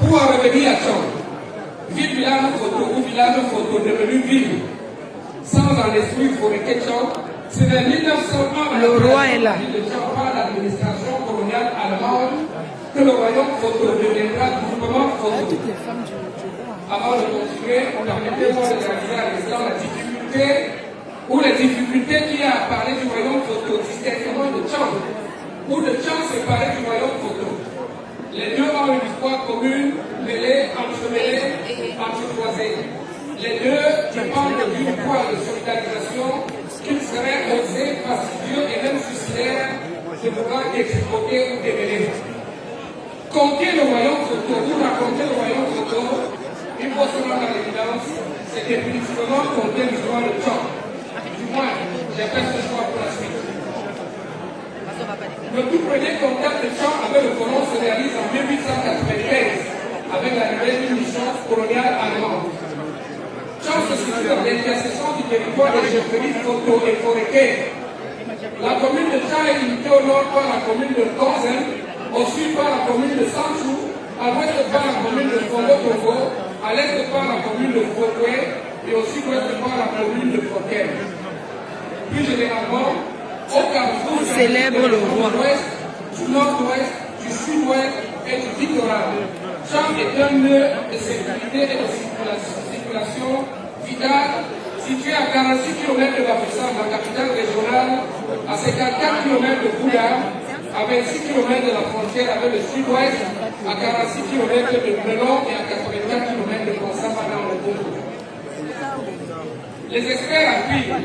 Pour en revenir à Tchang, ville village photo ou village photo devenu ville, sans en esprit forêt Tchang, c'est en 1901 le roi est là. par l'administration coloniale allemande que le royaume photo deviendra groupement photo. Avant de continuer, permettez-moi de réaliser à l'instant la difficulté ou les difficultés qu'il y a à parler du royaume photo, distinctement de Tchang, ou de Tchang séparé du royaume photo. Les deux ont une histoire commune, mêlée, entremêlée, entrecroisée. Les deux dépendent d'une voie de solidarisation qu'il serait osé, fastidieux et même suicidaire de pouvoir expliquer ou démêler. Compter le royaume photo ou raconter le royaume photo, il faut se rendre à l'évidence, c'est définitivement compter l'histoire de Tchang. Du moins, j'ai fait ce choix pour la suite. Le tout premier contact de Tchang avec le colon se réalise en 1895 avec l'arrivée d'une licence coloniale allemande. Tchang se situe dans l'intersection du territoire des chefferies Photo et Foréké. La commune de Tchang est limitée au nord par la commune de Konzen, au sud par la commune de Sanchou, à l'ouest par la commune de Fongo-Tongo, à l'est par la commune de Fokwe et au sud-ouest par la commune de Fokem. Plus généralement, au Cameroun, célèbre le roi. Du nord-ouest, du sud-ouest et du littoral. Tchang est un nœud de sécurité et de circulation vitale situé à 46 km de Bafoussam, la capitale régionale, à 54 km de Bouddha, à 26 km de la frontière avec le sud-ouest, à 46 km de Melon et à 84 km de Konsama dans le Congo. Les experts affirment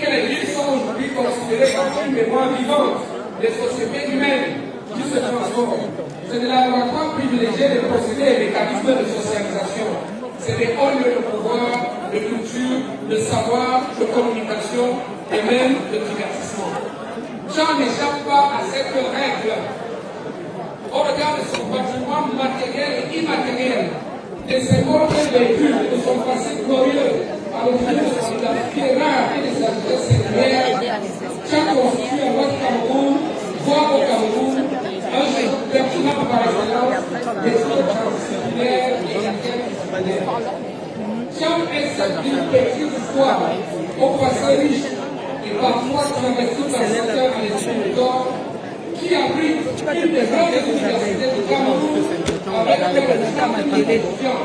que les villes sont aujourd'hui considérées comme une mémoire vivante des sociétés humaines qui se transforment. C'est des laboratoires privilégiés des procédés et mécanismes de socialisation. C'est des hauts lieux de pouvoir, de culture, de savoir, de communication et même de divertissement. Tchang n'échappe pas à cette règle. Au regard de son patrimoine matériel et immatériel, de ses mots et véhicules, de son passé glorieux, à l'origine de son identité rare et de sa richesse singulière, Tchang constitue à l'Ouest Cameroun, voire au Cameroun, un jeu pertinent par excellence des choses transcendinaires et interculturelles. Tchang est cette ville petite histoire, au passé riche et parfois travesti par certains à l'esprit de corps, qui abrite une des grandes universités du Cameroun avec des étudiants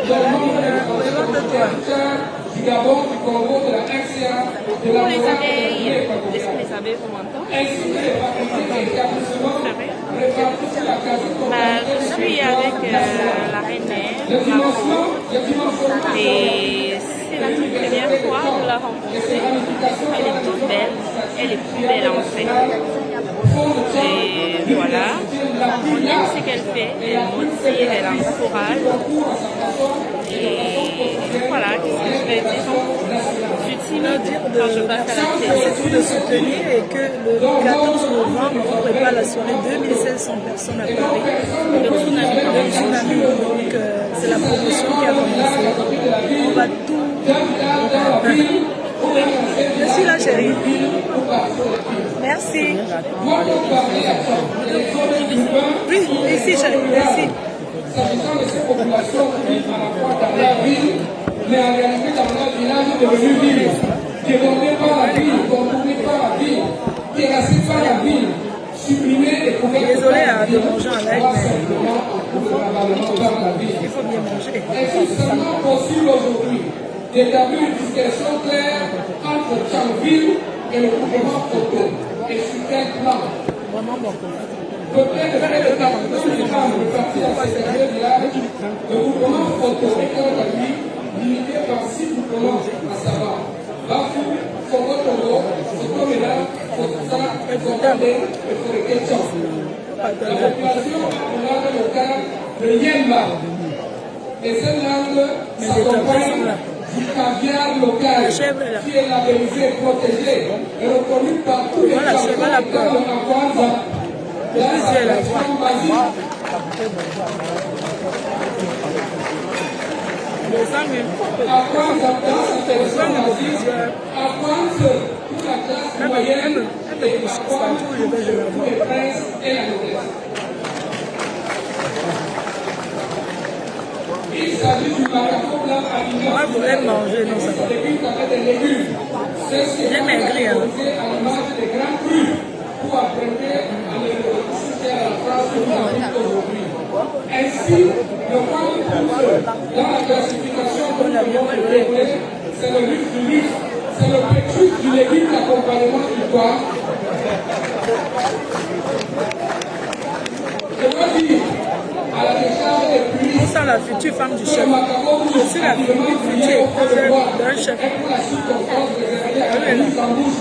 dans le monde du Gabon, du Congo, de la RCA, de la Est-ce que les abeilles vous m'entendent? ainsi que les facultés et établissements répartis sur la quasi-totalité Je suis avec la reine mère, et c'est la toute première fois de la rencontrer. Elle est toute belle, elle est plus belle en fait. Et voilà, on aime ce qu'elle fait, elle motive, elle encourage. Et voilà, qu'est-ce que je vais dire? Je suis timide quand je passe à la télé. C'est tout de soutenir et que le 14 novembre, on prépare la soirée 2500 personnes à Paris. Le tsunami. Le tsunami, donc c'est la promotion qui a commencé. On va tout. Je suis là, chérie. Merci. Oui, ici, chérie, merci. S'agissant de ces populations qui vivent à la fois dans la ville, mais en réalité dans leur village devenu ville, débordés par la ville, contournés par la ville, terrassés par la ville, supprimés et couverts Désolée de manger en live, mais simplement dans la ville. il faut bien manger. Est-il seulement possible aujourd'hui d'établir une distinction claire entre Tchangville et le mouvement photo? Et sur quel plan? Vraiment bon. Peut-être faire le temps de partir à ces derniers villages, le mouvement photo est quant à lui limité par 6 mouvements, à savoir Bafou, Fongo-Tongo, Fotomela, Fotusa, Fongode et Foréké-Tchang. La population a une langue locale, le Yemba. Et cette langue s'accompagne du caviar local qui est labellisé, protégé et reconnu par tous les gens comme le Akwanza. La tradition basique. Akwanza, dans sa tradition basique, Akwanza pour la classe moyenne et Akwanza pour les princes et la noblesse. s'agit du macaron blanc à vivant. Moi, je voulais manger, non, ça va. Des légumes avec des légumes. J'ai maigri, hein. À l'image des grands crus pour apprêter à à la phrase que nous avons aujourd'hui. Ainsi, le premier pouce dans la classification que nous avons développée, c'est le luxe du luxe. C'est le pétrus du légume d'accompagnement du bois. Je veux dire, à la décharge des pluies, On sent la future femme du chef. le macaron Je suis la future d'un chef. est pour la circonstance réservée à la mise en bouche,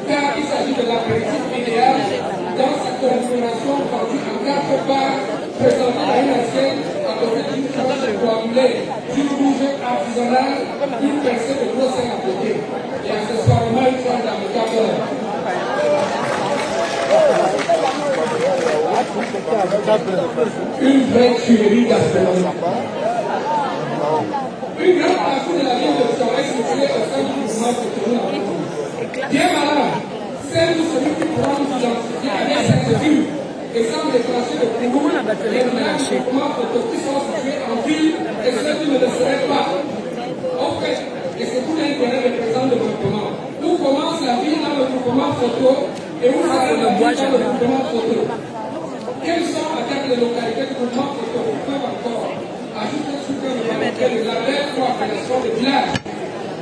car il s'agit de l'apéritif idéal dans sa configuration vendue en 4 parts, présentée à une assiette à côté d'une tranche de coagulé, d'une rouge artisanale, une percée de gros sel à côté, et accessoirement une fois dans le cadre. Une vraie tuerie gastronomique. Une grande partie de la ville de Sion est située au sein du mouvement Cotonou. Bien malade, celle de celui qui pourra nous identifier avec cette ville et semble déclencher le Comment la batterie est lâchée? mouvement photo qui sont situés en ville et ceux qui ne le seraient pas. En fait, et c'est tout l'intérêt des présents développement. Où commence la ville dans le mouvement photo et où s'arrête la ville dans le mouvement photo? Quelles sont les localités du mouvement photo qui peuvent encore ajouter sous le label ou appellation de village?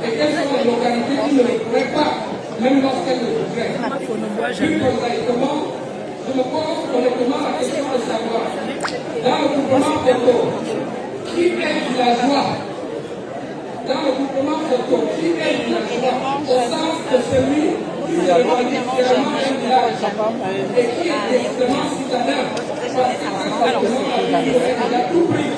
Et quelles sont les localités qui ne le pourraient pas, même lorsqu'elles le voudraient? Plus prosaïquement, je me pose honnêtement la question de savoir, dans le mouvement photo, qui est villageois? Dans le mouvement photo, qui est villageois? Au sens de celui qui se revendique clairement un village et qui est directement citadin. Alors, il a tout pris.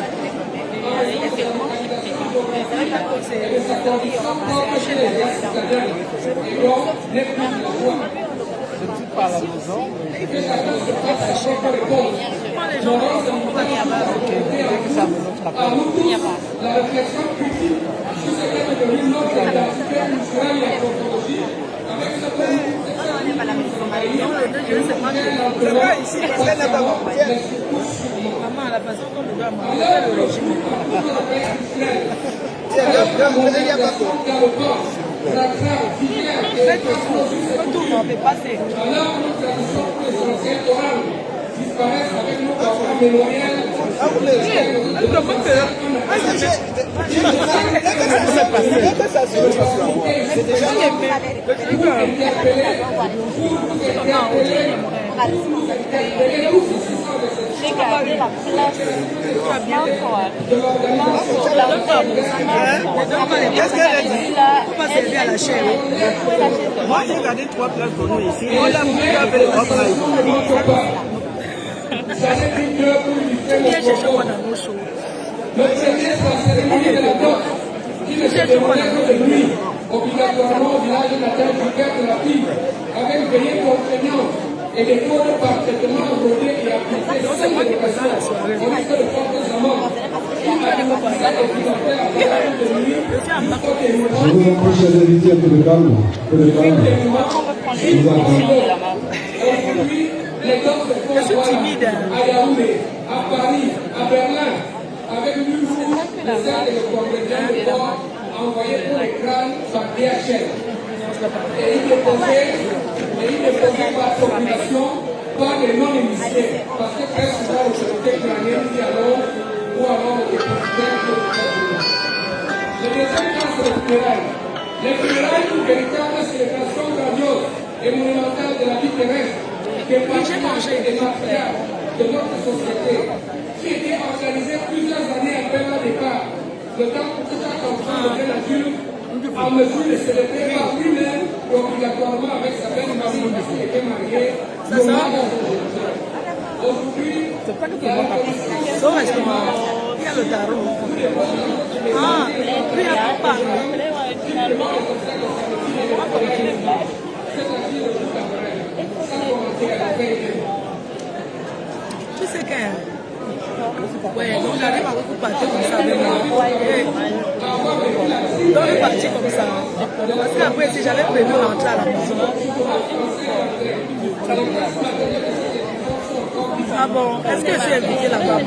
Par la maison, la réflexion critique sur ce qu'est devenu notre identité culturelle et anthropologique avec ce que Maman, la façon dont je dois manger le régime. Quand tout le monde peut passer. disparaissent avec nos parents mémoriels. Regardez la place Qu'est-ce qu'elle a dit? Faut pas servir à la chair. moi j'ai regardé 3 places pour nous ici. On a voulu avec 3 places. Viens chercher quoi dans nos choses. Le premier, c'est la cérémonie de la dot, qui ne se déroulait que de nuit, obligatoirement au village natal du père de la fille, avec veillée contraignante et des codes parfaitement rodés et appliqués sans éducation, au risque de fortes amendes. Qui a démontré obligataire à partir de nuit, jusqu'au témoignage. Je vous approche à vérifier un peu de calme. Un peu de calme. Aujourd'hui, les dots se font voir à Yaoundé, à Paris, à Berlin, avec l'huile rouge, le sel et le congrédient de porc envoyé pour les crânes par DHL. Et il est posé par population par les non-initiés, parce que très souvent l'autorité crânienne dit alors, ou alors le dépositaire de l'État. Le deuxième cas, c'est les funérailles. Les funérailles, une véritable célébration grandiose et monumentale de la vie terrestre, qui est partie des matériels de notre société, qui était organisée plusieurs années après leur départ, le temps pour que chaque enfant devienne adulte, en mesure de célébrer par lui-même, obligatoirement avec sa belle marie qui était mariée, aujourd'hui, Au restaurant, il y a le tarot. Ah, puis il y a pas. Tu sais que... Ouais, donc j'arrive à beaucoup partir comme ça avec moi. Donc je suis parti comme ça. Parce qu'après, si j'avais prévu rentrer à la maison. Ah bon, est-ce que je suis invitée là-bas?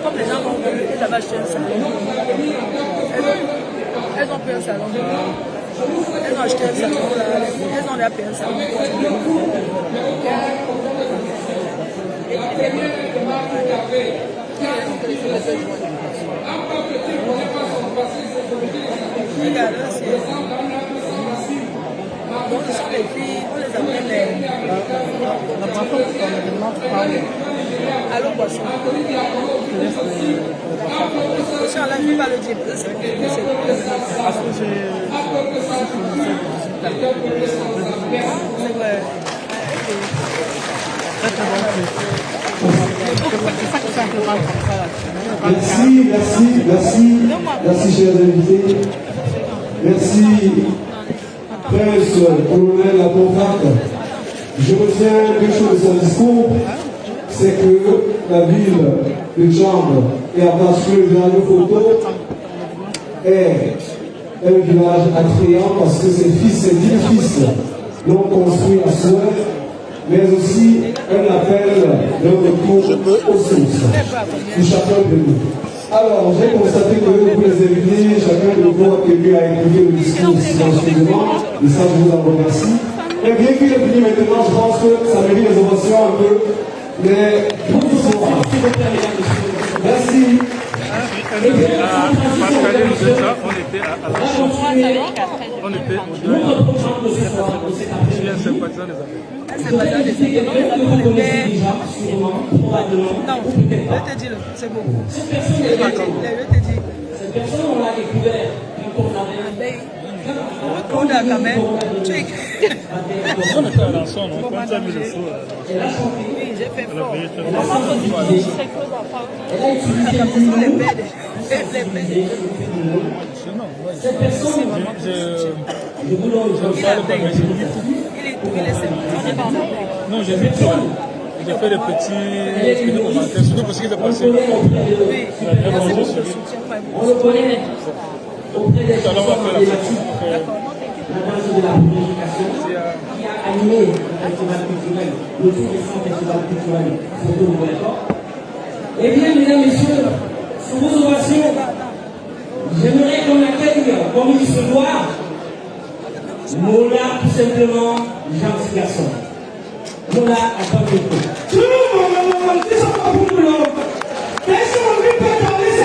Comme les gens vont elles avaient acheté un salon. Elles ont pris un salon. Elles ont acheté un salon. Elles ont payé un salon. Regarde, donc, ce sont les filles, on les appelle allô, boisson. Aussi, on ne pas le dire, c'est parce que c'est vrai. Merci chers invités. Merci Prince Colonel Lapontac. Je retiens quelque chose de son discours, c'est que la ville de Tchamba et en particulier le village de Photo est un village attrayant parce que ses 10 fils l'ont construit à souhait, mais aussi un appel d'un retour aux sources de chacun de nous. Alors, j'ai constaté que vous les invités, chacun de vous a tenu à écouter le discours silencieusement, et ça je vous en remercie. Et bien qu'il est fini maintenant, je pense que ça mérite les ovations un peu, mais bonsoir. Merci. On était à la chambre. On était au deuil. Je suis un sympathisant des amis. C'est pas ça, non, je te dis, c'est beaucoup. Je te dis. Cette personne, on l'a découvert quand on avait. On a quand même. On était à l'ensemble, on a mis le feu. Oui, j'ai fait fort. Elle a utilisé les bêtes. cette personne, je vous l'en non, j'ai vu tout. J'ai fait des petits commentaires, surtout parce qu'il est passé. on le connaît auprès des gens de la danse de la purification qui a animé le festival culturel, le tout récent festival culturel Photo Nouvelle-Corps. Eh bien, mesdames, messieurs, sous vos ovations, j'aimerais qu'on accueille, comme il se doit, Mola, tout simplement, gentil garçon. Mola, à toi, tout le monde, qui sont pas pour nous, quels sont les plus dans les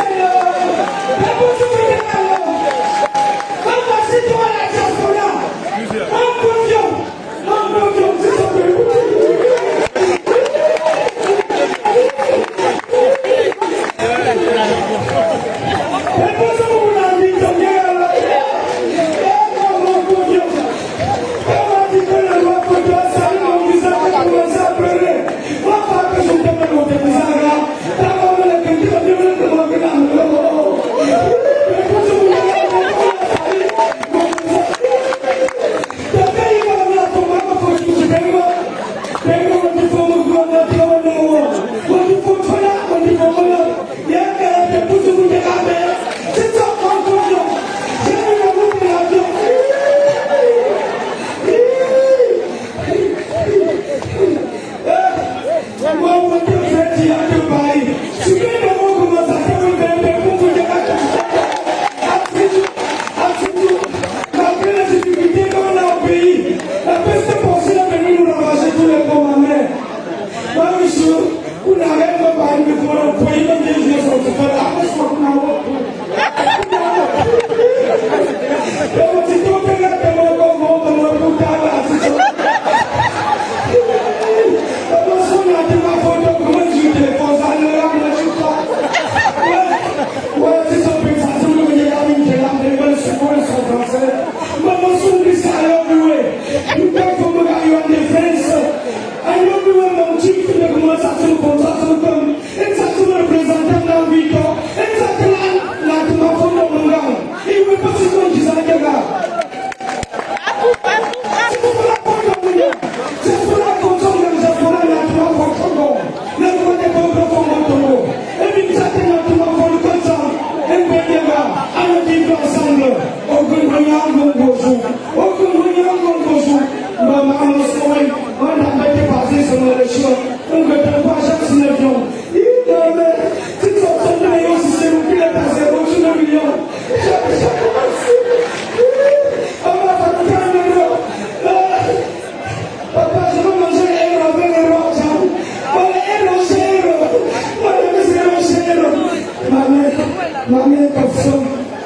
ma mère comme ça.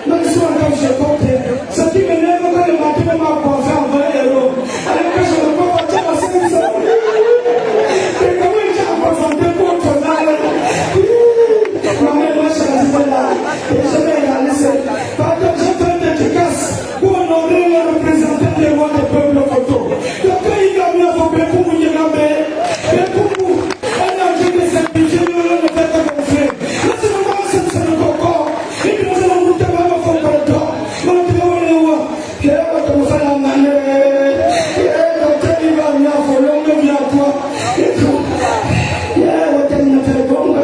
Même si on a j'ai compté. Ce qui m'énerve quand le matin m'a pensé en 20 euros. Alors que je ne peux pas dire à 500. Et comment il a présenté pour ton âme? Ma mère m'a choisi là. Et je vais réaliser. Par contre, je fais une dédicace pour honorer le représentant des rois des peuples photo. Donc, il y a bien pour pour vous y ramer. Et pour vous, on a dit que c'est budget, nous ne le fait pas comme frère. Là, c'est le moment, c'est le coco. Et puis, nous allons vous faire un enfant pour le temps. Nous allons vous faire un enfant. Et là, on va vous faire la manette. Et là, il va venir à fond, on vient à toi. Et tout. Et là, on va venir à faire bon.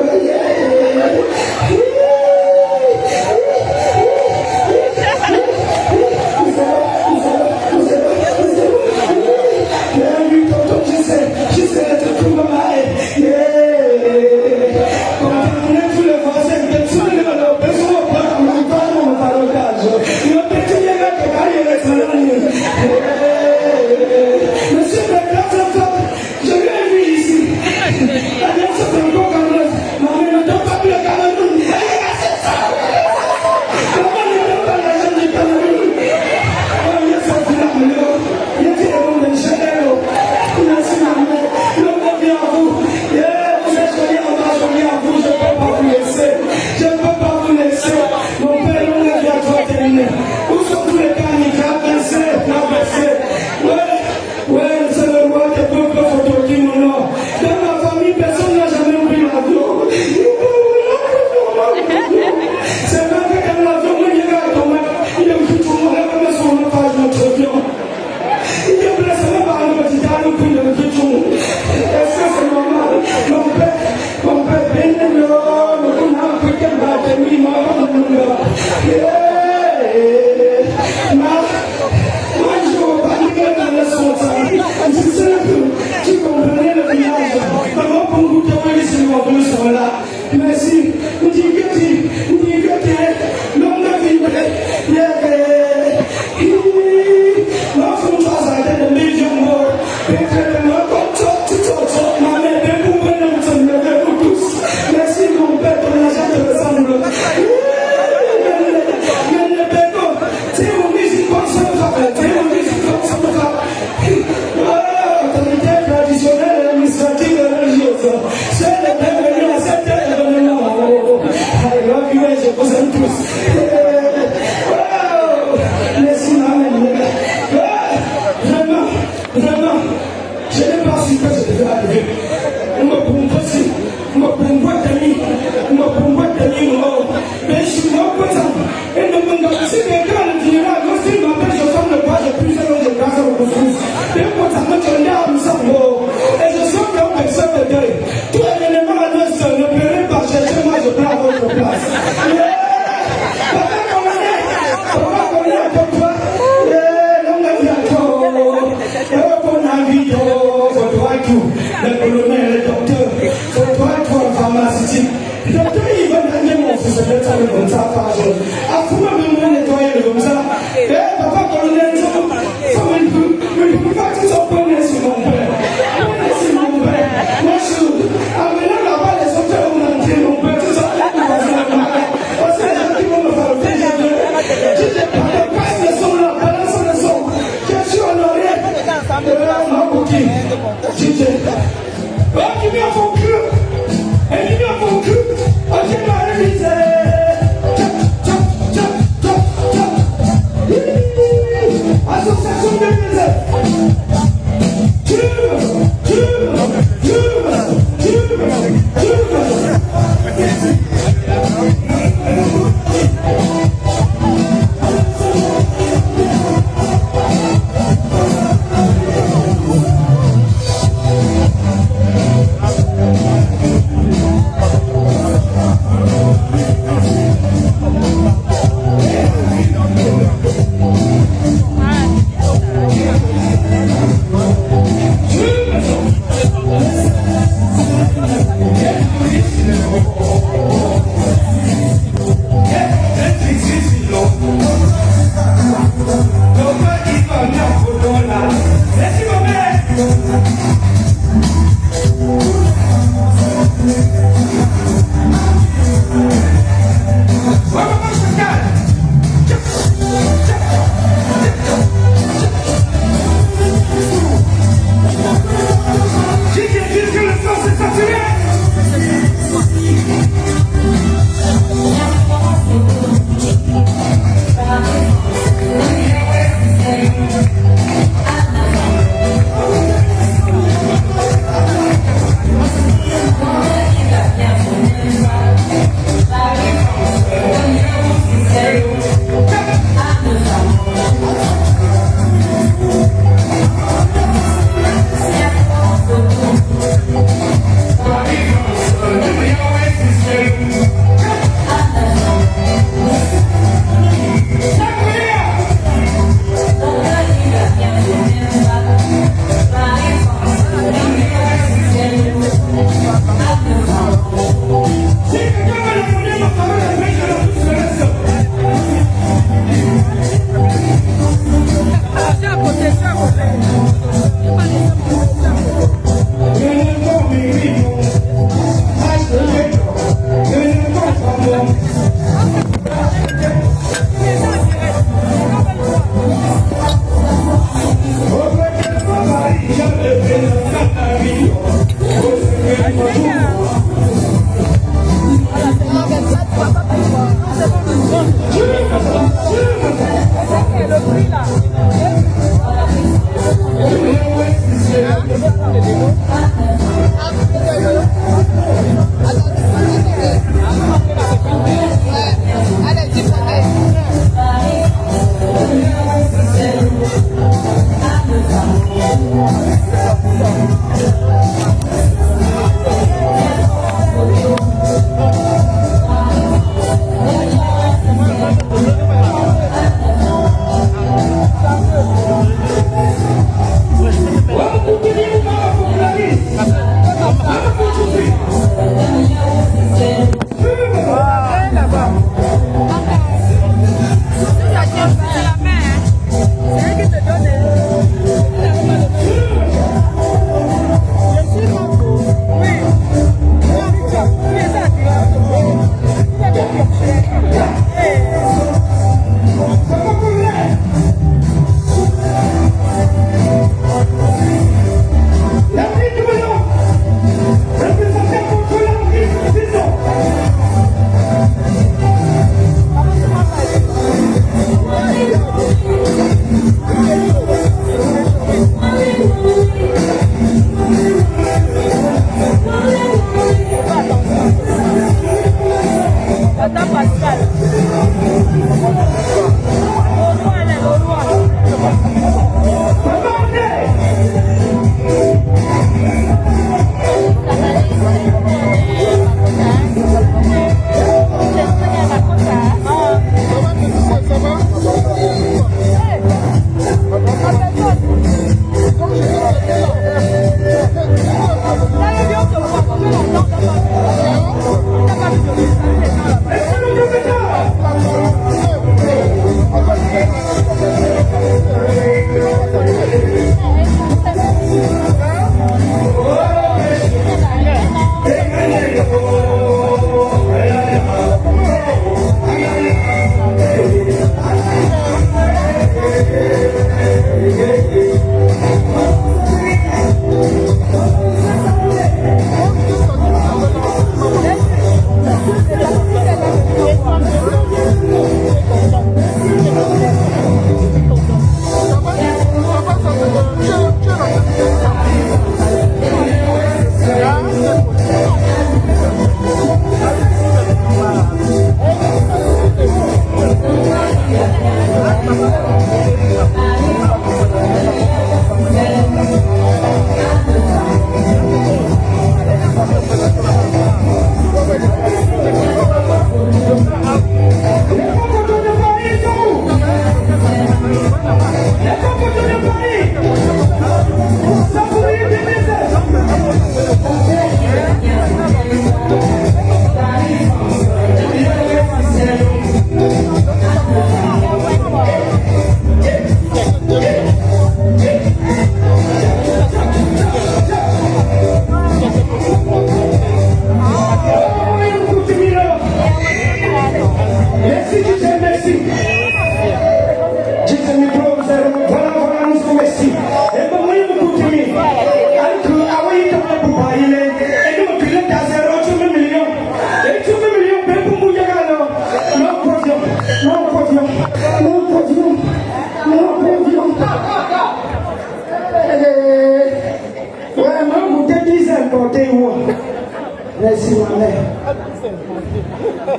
Merci, ma mère.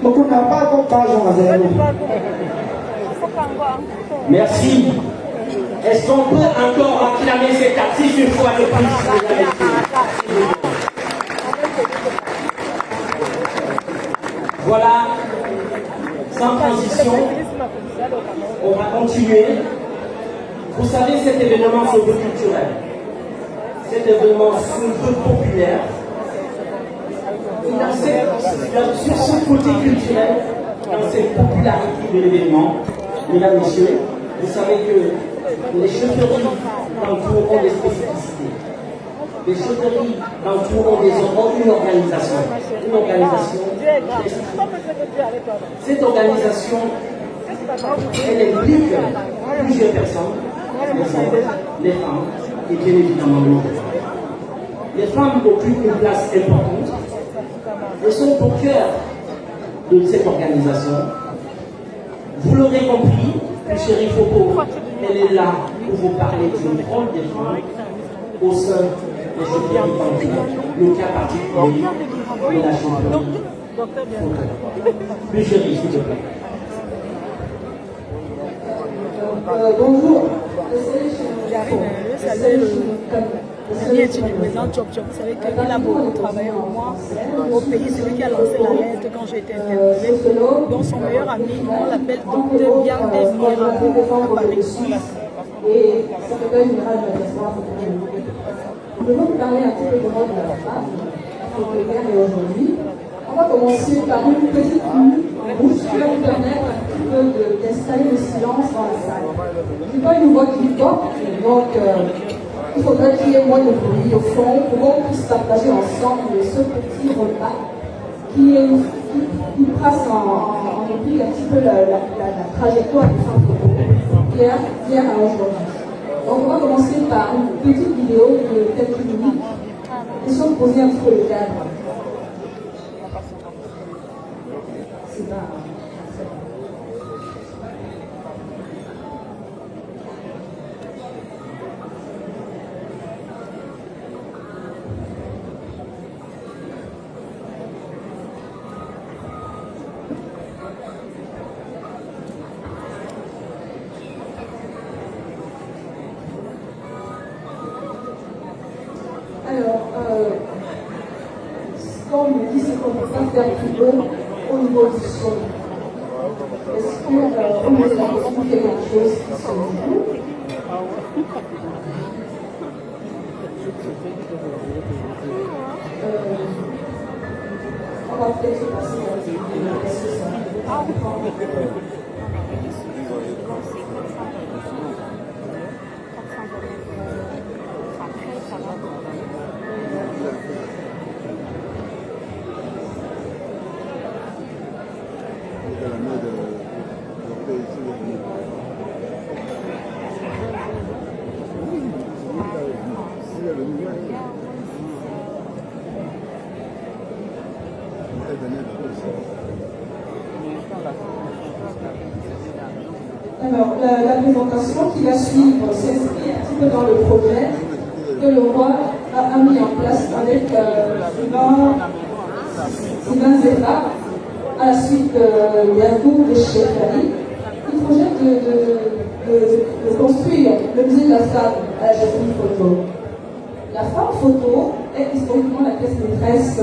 Beaucoup n'a pas compassion à zéro. Merci. Est-ce qu'on peut encore acclamer cet artiste une fois de plus? Voilà, sans transition, on va continuer. Vous savez, cet événement, c'est un peu culturel. Cet événement, c'est un peu populaire. Sur ce côté culturel, dans cette popularité de l'événement, mesdames, messieurs, vous savez que les chaufferies d'entour ont des spécificités. Les chaufferies d'entour ont une organisation. Une organisation. Cette organisation, elle implique plusieurs personnes, les hommes, les femmes, et bien évidemment nous. Les femmes occupent une place importante. Elles sont au cœur de cette organisation. Vous l'aurez compris, chérie Foko, elle est là pour vous parler du rôle des femmes au sein des chaufferies d'entour, le cas particulier de la chaufferie Foko. Plus chérie, s'il te plaît. Bonjour. J'arrive, je salue le étudiant du président Chop Chop. Vous savez qu'il a beaucoup travaillé pour moi au pays, celui qui a lancé la lettre quand j'ai été interviewée. Donc son meilleur ami, on l'appelle Dr Biandé Mirabeau à Paris. Et secrétaire général de la diaspora. Je vais vous parler un petit peu de moi de la femme, et aujourd'hui. On va commencer par une petite bouche qui va vous permettre un petit peu d'installer le silence dans la salle. Je n'ai pas une voix qui porte, donc il faudrait qu'il y ait moins de bruit au fond pour qu'on puisse partager ensemble ce petit repas qui trace en oubli un petit peu la trajectoire du centre d'hier à aujourd'hui. Donc on va commencer par une petite vidéo de quelques minutes, question de poser un petit peu le cadre. C'est pas... qu'on ne peut pas faire plus haut au niveau du son. Est-ce qu'on nous a expliqué quelque chose qui se dit? On va peut-être se passer à ce que ça Alors, la présentation qui va suivre s'inscrit un petit peu dans le projet que le roi a mis en place avec Sylvain Zéba, à la suite de Yacoub et Cheikh Ali. Il projette de construire le musée de la femme à la Jolie Photo. La femme photo est historiquement la pièce maîtresse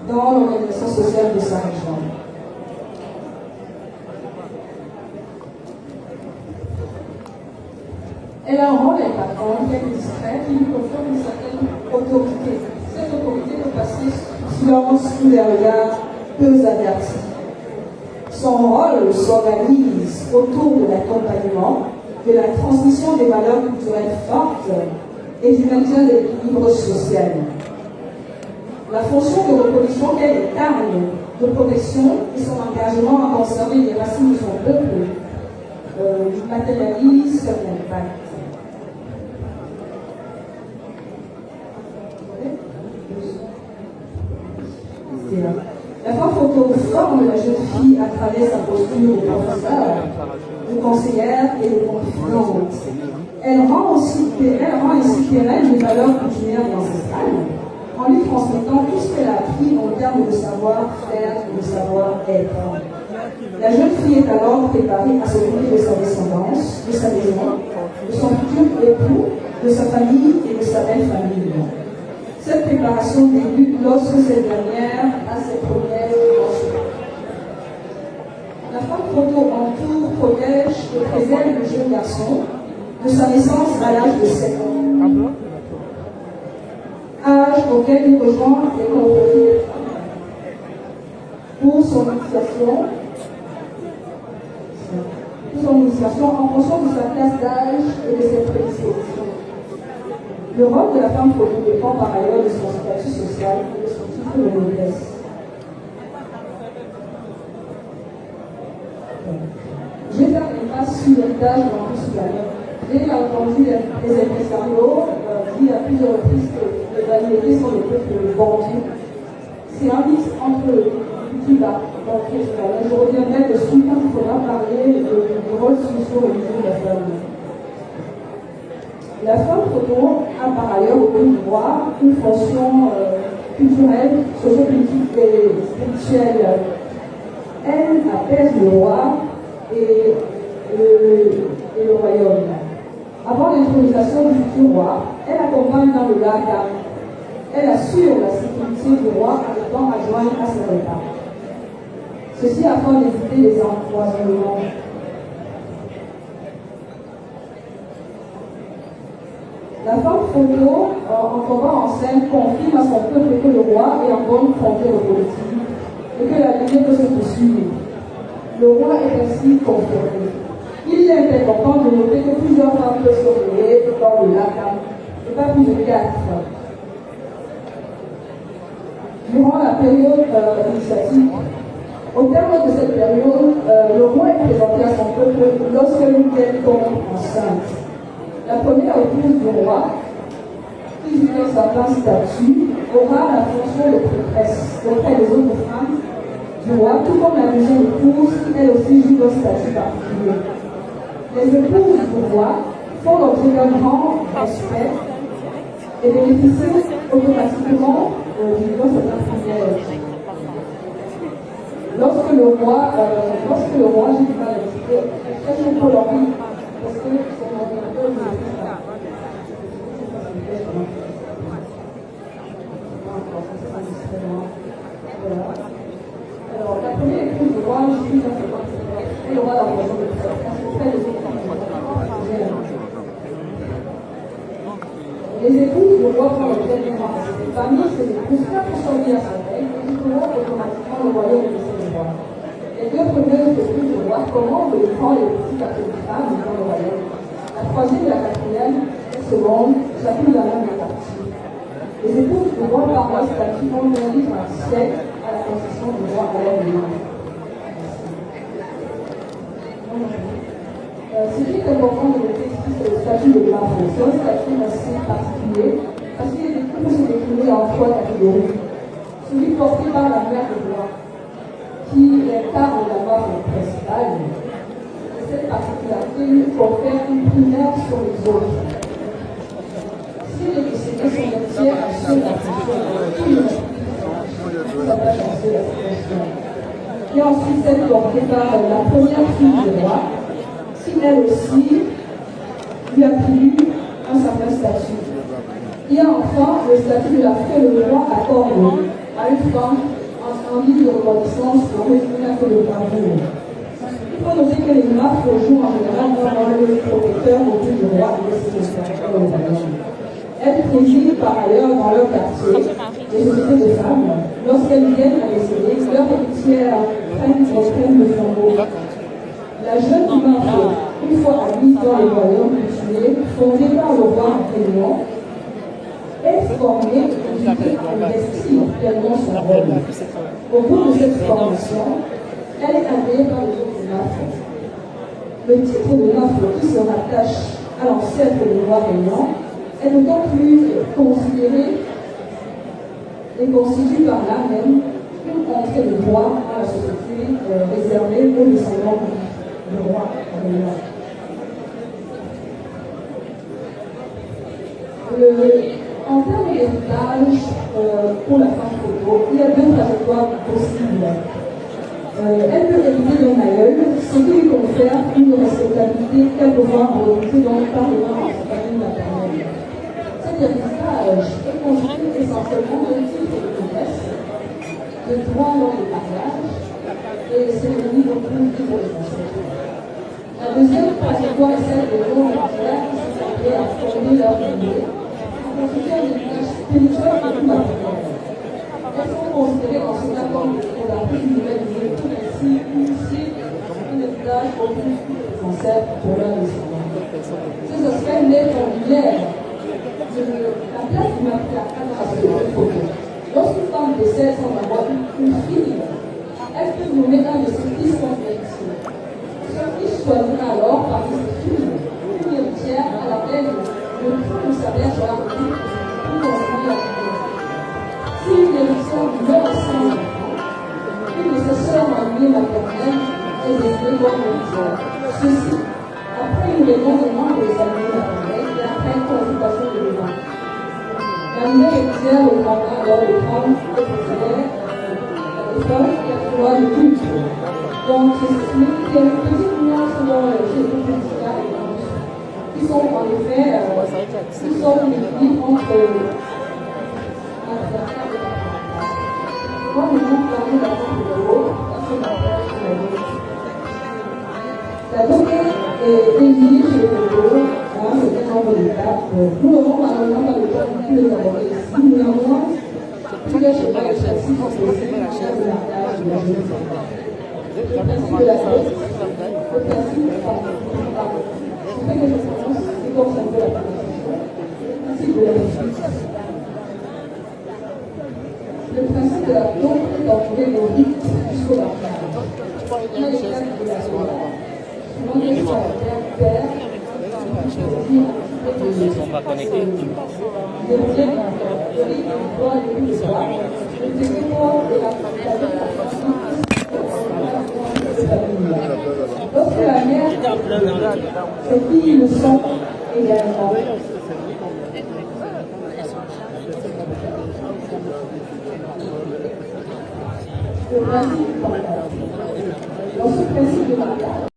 dans l'organisation sociale de Saint-Jean. Elle a un rôle important, qui est discret, qui lui confère une certaine autorité. Cette autorité peut passer sous silence ou des regards peu avertis. Son rôle s'organise autour de l'accompagnement, de la transmission des valeurs culturelles fortes et du maintien de l'équilibre social. La fonction de reproduction qu'elle incarne, de protection et son engagement à conserver les racines de son peuple, matérialise son impact. La femme photo forme la jeune fille à travers sa posture de professeur, de conseillère et de confidente. Elle rend ainsi pérenne les valeurs coutumières et ancestrales en lui transmettant tout ce qu'elle a appris en termes de savoir-faire et de savoir-être. La jeune fille est alors préparée à s'occuper de sa descendance, de sa maison, de son futur époux, de sa famille et de sa belle famille. Cette préparation débute lorsque cette dernière a ses premières dimensions. La femme photo entoure, protège et préserve le jeune garçon de sa naissance à l'âge de 7 ans. Âge auquel il rejoint les coordonnées pour son initiation en fonction de sa classe d'âge et de ses prédispositions. Le rôle de la femme photo dépend par ailleurs de son statut social et de son titre de noblesse. Je vais faire une passe sur l'héritage dans tout ce cas. J'ai entendu les impresarios dire à plusieurs reprises que les variétés sont des peuples vendus. C'est un mix entre Cuba. Donc, je reviendrai dessus quand il faudra parler du rôle socio-religieux de la femme. La femme photo a par ailleurs au pays du roi une fonction culturelle, sociopolitique et spirituelle. Elle apaise le roi et le royaume. Avant l'intronisation du futur roi, elle accompagne dans le Gaga. Elle assure la sécurité du roi en étant adjointe à ses repas. Ceci afin d'éviter les empoisonnements. La femme photo, en tombant enceinte, confirme à son peuple que le roi est en bonne santé reproductive et que la lignée peut se poursuivre. Le roi est ainsi confirmé. Il est important de noter que plusieurs femmes peuvent se réveiller dans le lac, et pas plus de 4. Durant la période initiatique, au terme de cette période, le roi est présenté à son peuple lorsque l'une tombe enceinte. La première épouse du roi, qui vit dans sa plein statut, aura la fonction de prêtresse auprès des autres femmes du roi, tout comme la deuxième épouse, qui elle aussi joue un statut particulier. Les épouses du roi font l'objet d'un grand respect et bénéficient automatiquement du droit de la privilège. Lorsque le roi, j'ai du mal à expliquer, est-ce qu'on peut leur dire, parce que son ordinateur ne dit pas. enregistrement. Voilà. Alors, la première épouse de roi, je suis dans ce point, et le roi dans le de ça. Ensuite, les autres. Les épouses du roi prend le dernier rang. Parmi ces épouses, pas pour servir à sa veille, mais quitteront automatiquement le royaume de ses rois. Les deux premières épouses du roi commandent le grand et le petit catholiques femmes dans le royaume. La troisième et la quatrième, la seconde, chacune de la même partie. Les épouses du roi par leur statut vont venir un siècle à la concession du roi à leur vie. Ce qui est important de noter ici, c'est le statut de l'art. C'est un statut assez particulier parce qu'il peut se décliner en trois catégories. Celui porté par la mère de roi, qui incarne la mort principale. Et cette particularité lui confère une primaire sur les autres. Si les décédés sont les tiers à ceux de la situation, ça va changer la situation. Et ensuite, celle portée par la première fille du roi, qui elle aussi lui attribue un certain statut. Il y a enfin le statut de la fille que le roi accorde à une femme en ligne de reconnaissance pour retenir que le bravoure. Il faut noter que les marques jouent en général dans le protecteur autour du roi et de ses serviteurs au royaume. Elles président par ailleurs dans leur quartier les sociétés de femmes. Lorsqu'elles viennent à décéder, leurs héritières prennent le flambeau. La jeune nymphe, une fois admise dans le royaume tué, fondé par le roi en réunion, est formée et invitée à investir pleinement son rôle. Au cours de cette formation, elle est agréée par les autres nymphes. Le titre de nymphe qui se rattache à l'ancêtre du roi régnant est d'autant plus considéré et constitue par là même une entrée de droit à la société réservée aux descendants du roi régnant. En termes d'héritage, pour la femme photo, il y a deux trajectoires possibles. Elle peut hériter d'un aïeul, ce qui lui confère une respectabilité quelquefois redoutée dans le parlement de sa famille maternelle. Cet héritage est constitué essentiellement de titres de commerce, de droits dans les mariages et de cérémonies reprises pour les ancêtres. La deuxième trajectoire est celle des gens entières qui sont appelés à former leur lignée, en constituant des héritage spirituel et matériel. Elles sont considérées en ce cas comme la prise de l'humanité pour ainsi initier un héritage au plus des ancêtres pour leurs descendants. Ces aspects mettent en lumière la place du matriarcat dans la société photo. Lorsqu'une femme décède sans avoir une fille, elle peut nommer un de ses fils comme héritier. Son fils choisira alors parmi ses filles une héritière à laquelle le prix de sa mère sera remis pour construire la famille. Si une héritière meurt sans enfant, une de ses sœurs en lignée maternelle est désignée comme héritière. Ceci, après une réunion des membres de sa lignée maternelle et après une consultation de l'évêque. La nouvelle héritière reprendra alors le trône et considère les femmes qui accroît le culte. Donc, ceci, il y a une petite nuance dans chez les médicales qui sont en effet qui sont l'équilibre entre moi, je vous parle de la femme de l'eau, la donnée est éliminée chez les photos à un certain nombre d'étapes. Nous n'avons malheureusement pas le temps de les aborder ici, néanmoins, plusieurs schémas de celle-ci sont posés à chaque langage de la jeunesse. Le principe de la fête, le principe de la je fais des références, c'est comme ça que la constitution. Le principe de la le principe de la tombe est entouré de rites jusqu'au mariage. Il y a les classes de la loi. Souvent, les gens père, ils ne sont pas connectés. Le rite de l'emploi et du soir. Le territoire de la lorsque la mère, ses filles le sont également. Le principe, dans ce principe de mariage,